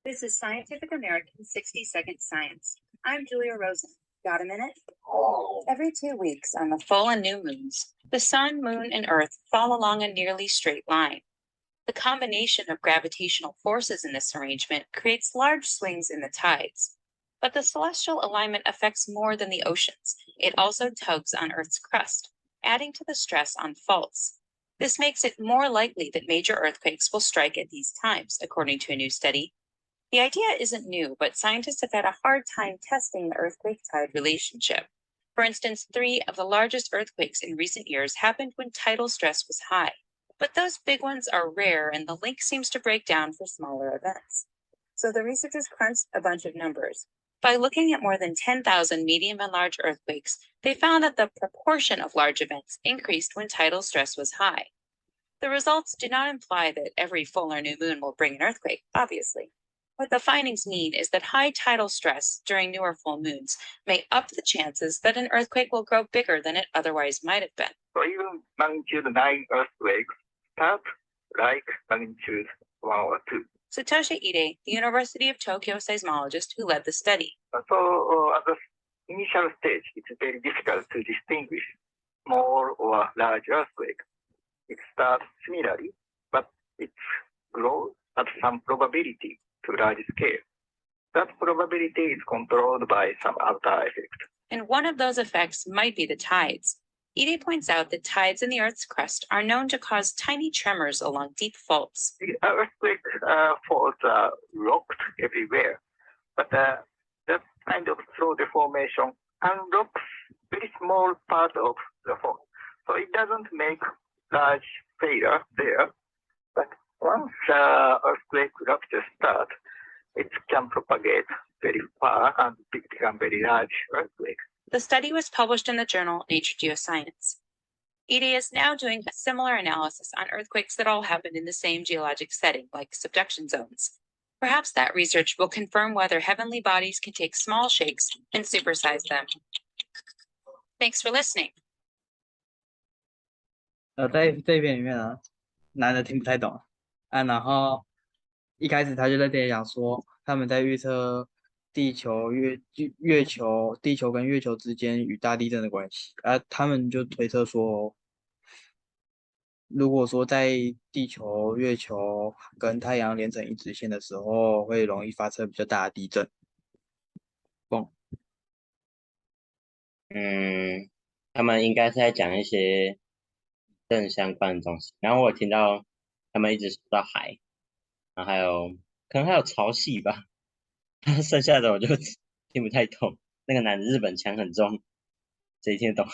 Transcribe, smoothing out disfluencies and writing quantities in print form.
This is Scientific American 60-Second Science. I'm Julia Rosen. Got a minute? Every 2 weeks on the full and new moons, the sun, moon, and earth fall along a nearly straight line. The combination of gravitational forces in this arrangement creates large swings in the tides. But the celestial alignment affects more than the oceans. It also tugs on Earth's crust, adding to the stress on faults. This makes it more likely that major earthquakes will strike at these times, according to a new study. The idea isn't new, but scientists have had a hard time testing the earthquake-tide relationship. For instance, 3 of the largest earthquakes in recent years happened when tidal stress was high. But those big ones are rare, and the link seems to break down for smaller events. So the researchers crunched a bunch of numbers. By looking at more than 10,000 medium and large earthquakes, they found that the proportion of large events increased when tidal stress was high. The results do not imply that every full or new moon will bring an earthquake, obviously. What the findings mean is that high tidal stress during new or full moons may up the chances that an earthquake will grow bigger than it otherwise might have been. So even magnitude 9 earthquakes start like magnitude 1 or 2. Satoshi Ide, the University of Tokyo seismologist who led the study. So at the initial stage, it's very difficult to distinguish small or large earthquake. It starts similarly, but it grows at some probability to large scale. That probability is controlled by some outer effect. And one of those effects might be the tides. Ide points out that tides in the Earth's crust are known to cause tiny tremors along deep faults. The earthquake faults are rocked everywhere, but that kind of slow deformation unlocks very small part of the fault. So it doesn't make large failure there, but once earthquake rupture starts, it can propagate very far and become very large earthquake. The study was published in the journal Nature Geoscience. Ide is now doing a similar analysis on earthquakes that all happen in the same geologic setting, like subduction zones. Perhaps that research will confirm whether heavenly bodies can take small shakes and supersize them. Thanks for listening. 在这一篇里面啊，男的听不太懂啊，然后一开始他就在这里讲说，他们在预测地球跟月球之间与大地震的关系啊，他们就推测说，如果说在地球、月球跟太阳连成一直线的时候，会容易发生比较大的地震。他们应该是在讲一些正相关的东西，然后我听到他们一直说到海，然后可能还有潮汐吧，剩下的我就听不太懂。那个男的日本腔很重，谁听得懂？